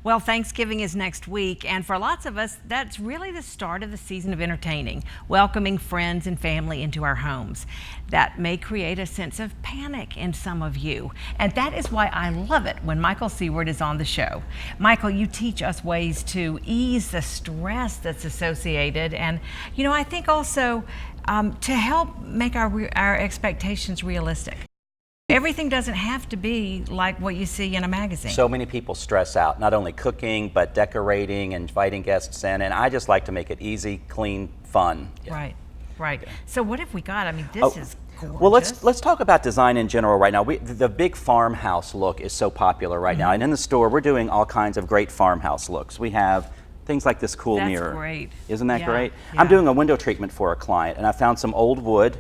Well, Thanksgiving is next week, and for lots of us, that's really the start of the season of entertaining, welcoming friends and family into our homes. That may create a sense of panic in some of you, and that is why I love it when Michael Siewert is on the show. Michael, you teach us ways to ease the stress that's associated, and I think also to help make our expectations realistic. Everything doesn't have to be like what you see in a magazine. So many people stress out, not only cooking, but decorating and inviting guests in, and I just like to make it easy, clean, fun. Right. Yeah. So what have we got? I mean, this is gorgeous. Well, let's talk about design in general right now. The big farmhouse look is so popular right now, and in the store, we're doing all kinds of great farmhouse looks. We have things like this cool mirror. That's great. Isn't that great? Yeah. I'm doing a window treatment for a client, and I found some old wood,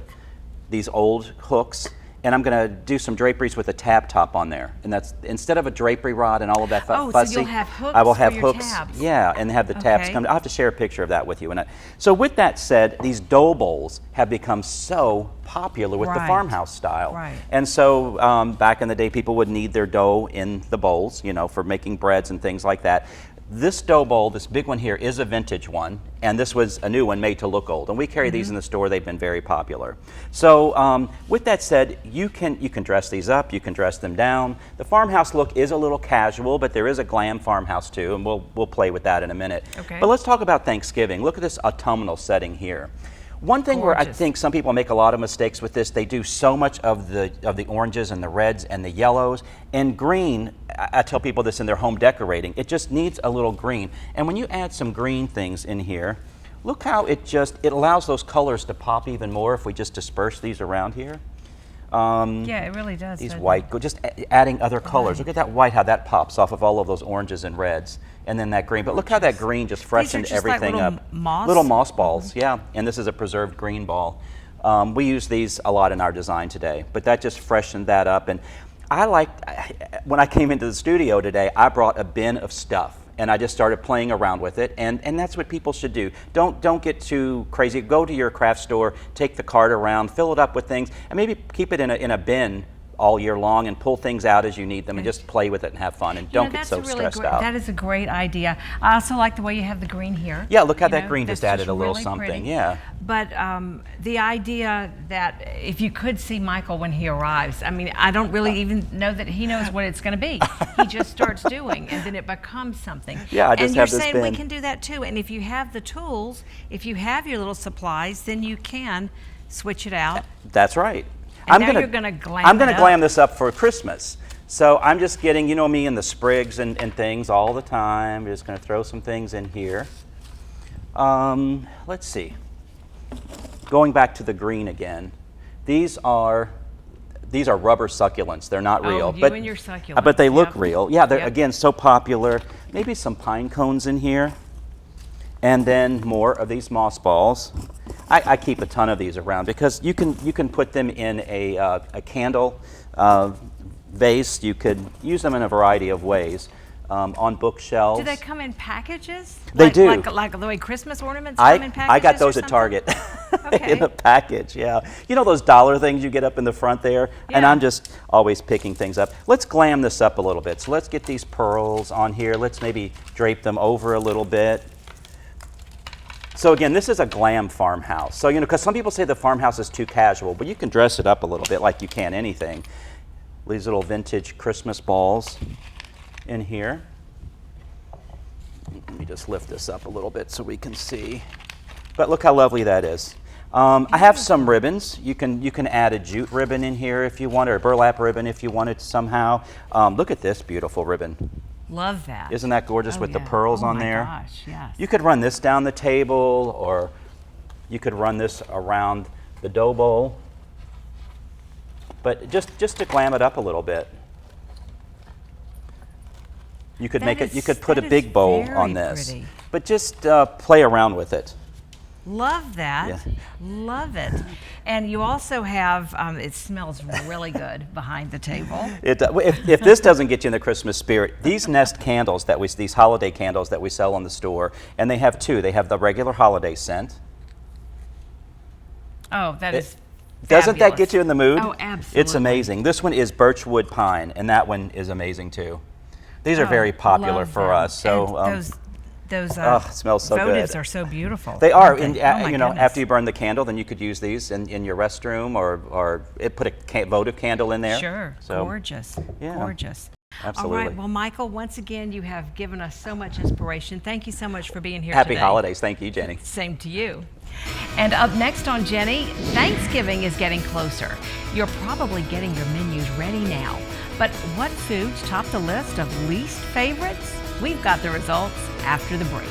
these old hooks, and I'm going to do some draperies with a tab top on there. And that's instead of a drapery rod and all of that fussy. So you'll have hooks I will have for your hooks. Tabs. Yeah, and have the tabs come. I'll have to share a picture of that with you. So with that said, these dough bowls have become so popular with the farmhouse style. Right. And so back in the day, people would knead their dough in the bowls, for making breads and things like that. This dough bowl, this big one here, is a vintage one, and this was a new one made to look old. And we carry these in the store. They've been very popular. So with that said, you can dress these up, you can dress them down. The farmhouse look is a little casual, but there is a glam farmhouse too, and we'll play with that in a minute. Okay. But let's talk about Thanksgiving. Look at this autumnal setting here. One thing where I think some people make a lot of mistakes with this, they do so much of the oranges and the reds and the yellows. And green, I tell people this in their home decorating, it just needs a little green. And when you add some green things in here, look how it allows those colors to pop even more if we just disperse these around here. Yeah, it really does. These white, just adding other colors. Look at that white, how that pops off of all of those oranges and reds. And then that green. But look how that green just freshened everything like up. Moss? Little moss balls, yeah. And this is a preserved green ball. We use these a lot in our design today. But that just freshened that up. And when I came into the studio today, I brought a bin of stuff. And I just started playing around with it, and that's what people should do. Don't get too crazy. Go to your craft store, take the cart around, fill it up with things, and maybe keep it in a bin all year long and pull things out as you need them and just play with it and have fun and don't get so stressed out. That is a great idea. I also like the way you have the green here. Yeah, look how that green just added a little really something. Pretty. Yeah. But the idea that if you could see Michael when he arrives, I mean, I don't really even know that he knows what it's going to be. He just starts doing, and then it becomes something. Yeah, I just have this bin. And you're saying we can do that too. And if you have the tools, if you have your little supplies, then you can switch it out. That's right. And you're going to glam I'm going to glam this up for Christmas. So I'm just getting, me and the sprigs and things all the time. We're just going to throw some things in here. Let's see. Going back to the green again. These are rubber succulents. They're not real. And your succulents. But they look real. Yeah, they're again so popular. Maybe some pine cones in here. And then more of these moss balls. I keep a ton of these around because you can put them in a candle vase. You could use them in a variety of ways. On bookshelves. Do they come in packages? They do. Like the way Christmas ornaments come in packages? I got those at Target in a package, yeah. You know those dollar things you get up in the front there? Yeah. And I'm just always picking things up. Let's glam this up a little bit. So let's get these pearls on here. Let's maybe drape them over a little bit. So again, this is a glam farmhouse. So, because some people say the farmhouse is too casual, but you can dress it up a little bit like you can anything. These little vintage Christmas balls in here. Let me just lift this up a little bit so we can see. But look how lovely that is. I have some ribbons. You can add a jute ribbon in here if you want, or a burlap ribbon if you want it somehow. Look at this beautiful ribbon. Love that. Isn't that gorgeous with the pearls on there? Oh my gosh, yes. You could run this down the table, or you could run this around the dough bowl. But just to glam it up a little bit. You could put a big bowl on this. Pretty. But just play around with it. Love that. Yeah. Love it. And you also have, it smells really good behind the table. If this doesn't get you in the Christmas spirit, these Nest candles these holiday candles that we sell in the store, and they have two. They have the regular holiday scent. Oh, that is Doesn't that get you in the mood? Oh, absolutely. It's amazing. This one is birchwood pine, and that one is amazing too. These are very popular love for them. us. So And those it smells so votives good. are so beautiful. They are, aren't and they? Oh my you know, goodness. after you burn the candle, then you could use these in your restroom, or put a votive candle in there. Sure, So, gorgeous, yeah. gorgeous. Absolutely. All right, well, Michael, once again, you have given us so much inspiration. Thank you so much for being here Happy today. holidays. Thank you, Jenny. Same to you. And up next on Jenny, Thanksgiving is getting closer. You're probably getting your menus ready now. But what foods top the list of least favorites? We've got the results after the break.